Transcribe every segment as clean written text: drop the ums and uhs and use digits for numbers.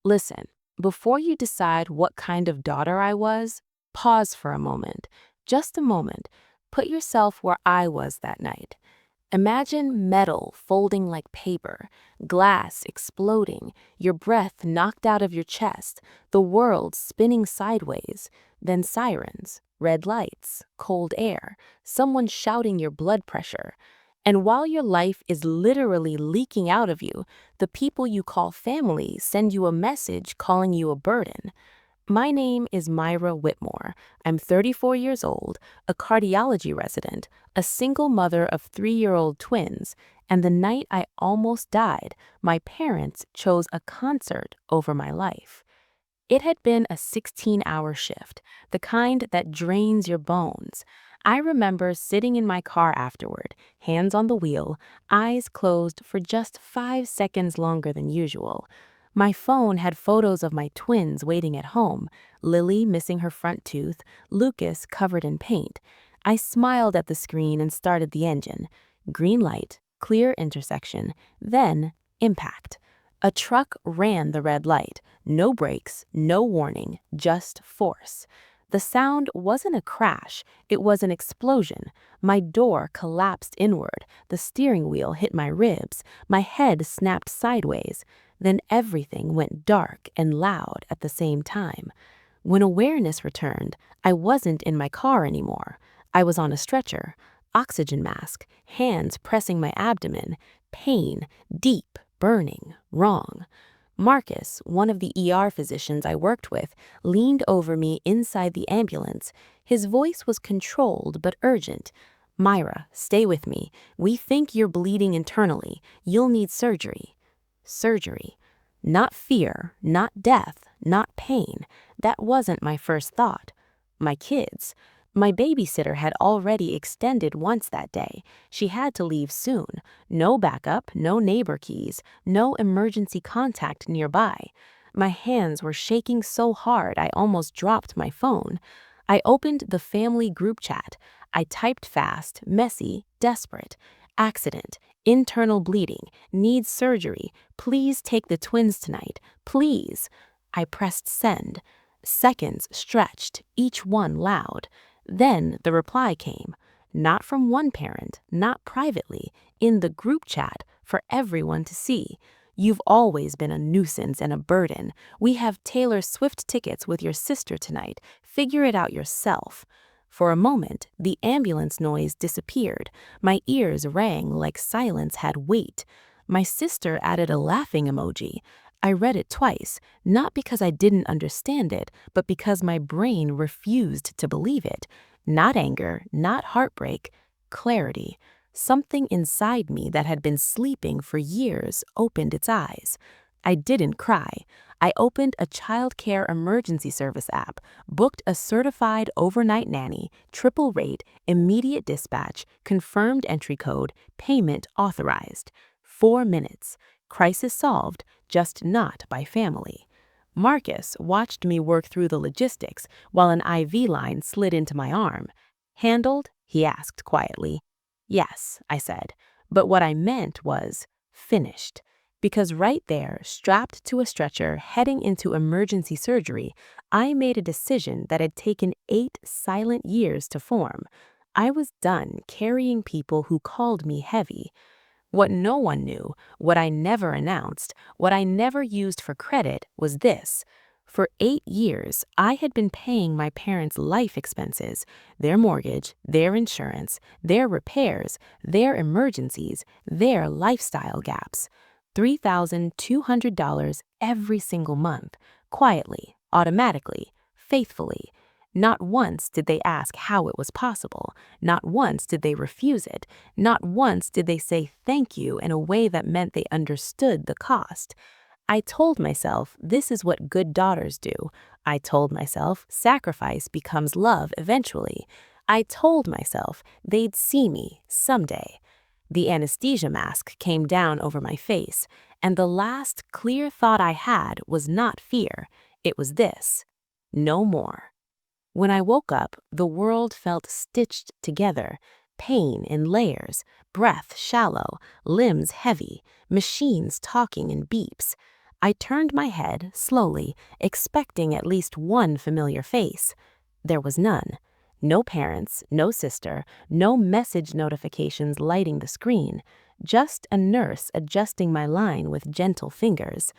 Listen, before you decide what kind of daughter I was, pause for a moment. Just a moment. Put yourself where I was that night. Imagine metal folding like paper, glass exploding, your breath knocked out of your chest, the world spinning sideways, then sirens, red lights, cold air, someone shouting your blood pressure. And while your life is literally leaking out of you, the people you call family send you a message calling you a burden. My name is Myra Whitmore. I'm 34 years old, a cardiology resident, a single mother of 3-year-old twins, and the night I almost died, my parents chose a concert over my life. It had been a 16-hour shift, the kind that drains your bones. I remember sitting in my car afterward, hands on the wheel, eyes closed for just 5 seconds longer than usual. My phone had photos of my twins waiting at home, Lily missing her front tooth, Lucas covered in paint. I smiled at the screen and started the engine. Green light, clear intersection, then impact. A truck ran the red light. No brakes, no warning, just force. The sound wasn't a crash, it was an explosion. My door collapsed inward, the steering wheel hit my ribs, my head snapped sideways. Then everything went dark and loud at the same time. When awareness returned, I wasn't in my car anymore. I was on a stretcher, oxygen mask, hands pressing my abdomen, pain, deep, burning, wrong. Marcus, one of the ER physicians I worked with, leaned over me inside the ambulance. His voice was controlled but urgent. "Myra, stay with me. We think you're bleeding internally. You'll need surgery." Surgery. Not fear, not death, not pain. That wasn't my first thought. My kids. My babysitter had already extended once that day. She had to leave soon. No backup, no neighbor keys, no emergency contact nearby. My hands were shaking so hard I almost dropped my phone. I opened the family group chat. I typed fast, messy, desperate. Accident, internal bleeding, needs surgery. Please take the twins tonight. Please. I pressed send. Seconds stretched, each one loud. Then the reply came. Not from one parent, not privately, in the group chat for everyone to see. "You've always been a nuisance and a burden. We have Taylor Swift tickets with your sister tonight. Figure it out yourself." For a moment, the ambulance noise disappeared. My ears rang like silence had weight. My sister added a laughing emoji. I read it twice, not because I didn't understand it, but because my brain refused to believe it. Not anger, not heartbreak, clarity. Something inside me that had been sleeping for years opened its eyes. I didn't cry. I opened a childcare emergency service app, booked a certified overnight nanny, triple rate, immediate dispatch, confirmed entry code, payment authorized. 4 minutes. Crisis solved, just not by family. Marcus watched me work through the logistics while an IV line slid into my arm. "Handled?" he asked quietly. "Yes," I said, but what I meant was finished. Because right there, strapped to a stretcher heading into emergency surgery, I made a decision that had taken 8 silent years to form. I was done carrying people who called me heavy. What no one knew, what I never announced, what I never used for credit was this. For 8 years, I had been paying my parents' life expenses, their mortgage, their insurance, their repairs, their emergencies, their lifestyle gaps. $3,200 every single month, quietly, automatically, faithfully. Not once did they ask how it was possible. Not once did they refuse it. Not once did they say thank you in a way that meant they understood the cost. I told myself this is what good daughters do. I told myself sacrifice becomes love eventually. I told myself they'd see me someday. The anesthesia mask came down over my face, and the last clear thought I had was not fear. It was this: no more. When I woke up, the world felt stitched together, pain in layers, breath shallow, limbs heavy, machines talking in beeps. I turned my head slowly, expecting at least one familiar face. There was none. No parents, no sister, no message notifications lighting the screen, just a nurse adjusting my line with gentle fingers.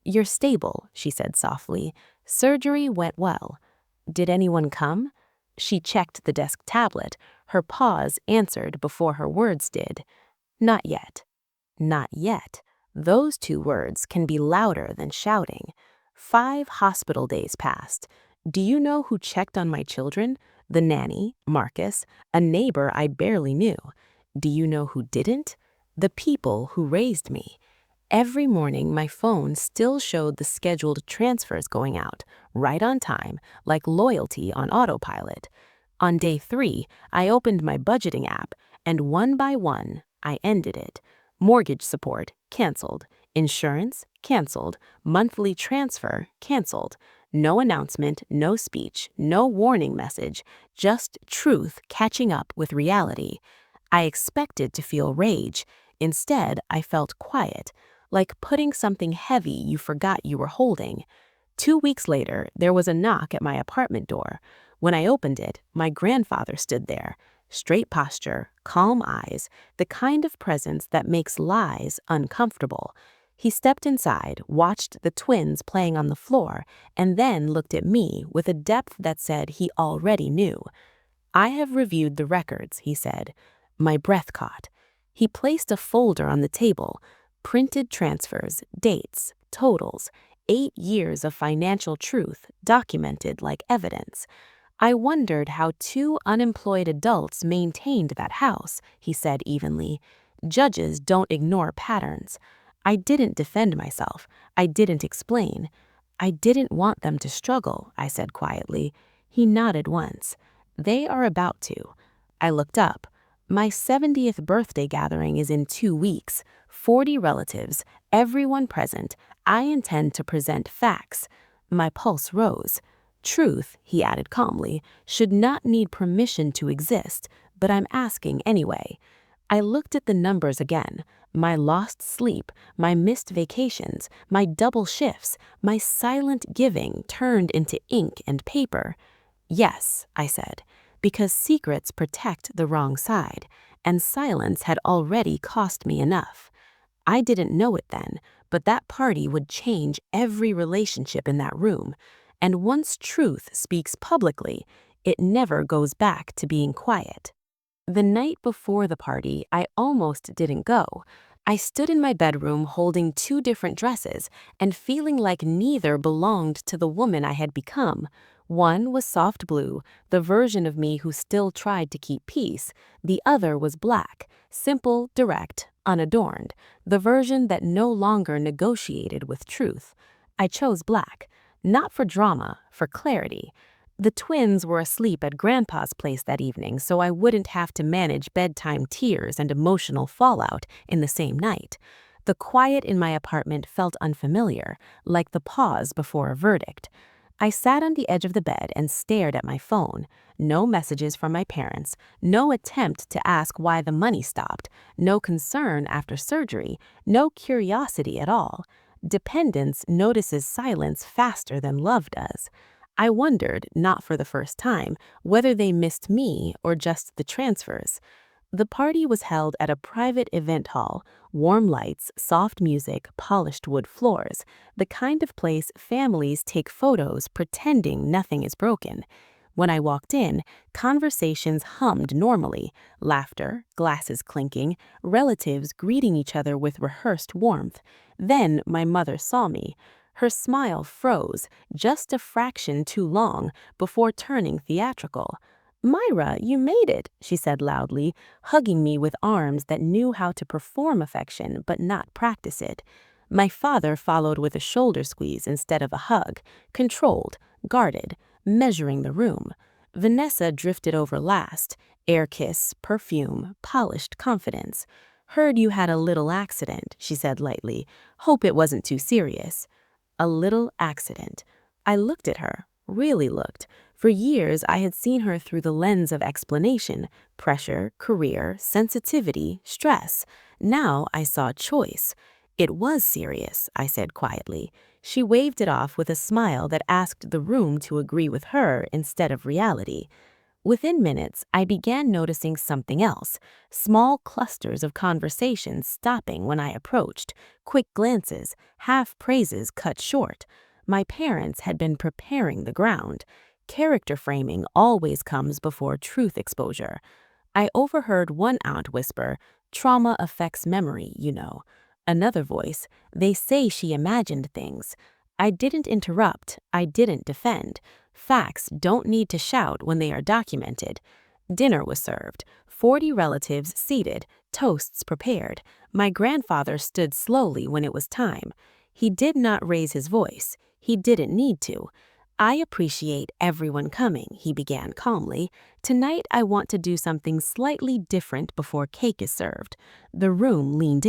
"You're stable," she said softly. "Surgery went well. Did anyone come?" She checked the desk tablet. Her pause answered before her words did. "Not yet." Not yet. Those two words can be louder than shouting. 5 hospital days passed. Do you know who checked on my children? The nanny, Marcus, a neighbor I barely knew. Do you know who didn't? The people who raised me. Every morning, my phone still showed the scheduled transfers going out, right on time, like loyalty on autopilot. On day 3, I opened my budgeting app, and one by one, I ended it. Mortgage support, canceled. Insurance, canceled. Monthly transfer, canceled. No announcement, no speech, no warning message, just truth catching up with reality. I expected to feel rage. Instead, I felt quiet, like putting something heavy you forgot you were holding. 2 weeks later, there was a knock at my apartment door. When I opened it, my grandfather stood there. Straight posture, calm eyes, the kind of presence that makes lies uncomfortable. He stepped inside, watched the twins playing on the floor, and then looked at me with a depth that said he already knew. "I have reviewed the records," he said. My breath caught. He placed a folder on the table. Printed transfers, dates, totals, 8 years of financial truth documented like evidence. "I wondered how 2 unemployed adults maintained that house," he said evenly. "Judges don't ignore patterns." I didn't defend myself. I didn't explain. "I didn't want them to struggle," I said quietly. He nodded once. "They are about to." I looked up. My 70th birthday gathering is in 2 weeks. 40 relatives, everyone present. I intend to present facts. My pulse rose. "Truth," he added calmly, "should not need permission to exist, but I'm asking anyway." I looked at the numbers again. My lost sleep, my missed vacations, my double shifts, my silent giving turned into ink and paper. "Yes," I said, because secrets protect the wrong side, and silence had already cost me enough. I didn't know it then, but that party would change every relationship in that room. And once truth speaks publicly, it never goes back to being quiet. The night before the party, I almost didn't go. I stood in my bedroom holding 2 different dresses and feeling like neither belonged to the woman I had become. One was soft blue, the version of me who still tried to keep peace. The other was black, simple, direct, unadorned, the version that no longer negotiated with truth. I chose black, not for drama, for clarity. The twins were asleep at Grandpa's place that evening, so I wouldn't have to manage bedtime tears and emotional fallout in the same night. The quiet in my apartment felt unfamiliar, like the pause before a verdict. I sat on the edge of the bed and stared at my phone. No messages from my parents, no attempt to ask why the money stopped, no concern after surgery, no curiosity at all. Dependence notices silence faster than love does. I wondered, not for the first time, whether they missed me or just the transfers. The party was held at a private event hall, warm lights, soft music, polished wood floors, the kind of place families take photos pretending nothing is broken. When I walked in, conversations hummed normally, laughter, glasses clinking, relatives greeting each other with rehearsed warmth. Then my mother saw me. Her smile froze, just a fraction too long, before turning theatrical. "Myra, you made it," she said loudly, hugging me with arms that knew how to perform affection but not practice it. My father followed with a shoulder squeeze instead of a hug, controlled, guarded, measuring the room. Vanessa drifted over last, air kiss, perfume, polished confidence. "Heard you had a little accident," she said lightly. "Hope it wasn't too serious." A little accident. I looked at her, really looked. For years, I had seen her through the lens of explanation, pressure, career, sensitivity, stress. Now I saw choice. It was serious, I said quietly. She waved it off with a smile that asked the room to agree with her instead of reality. Within minutes, I began noticing something else, small clusters of conversations stopping when I approached, quick glances, half praises cut short. My parents had been preparing the ground. Character framing always comes before truth exposure. I overheard one aunt whisper, "Trauma affects memory, you know." Another voice, "They say she imagined things." I didn't interrupt, I didn't defend. Facts don't need to shout when they are documented. Dinner was served, 40 relatives seated, toasts prepared. My grandfather stood slowly when it was time. He did not raise his voice. He didn't need to. "I appreciate everyone coming," he began calmly. "Tonight I want to do something slightly different before cake is served." The room leaned in.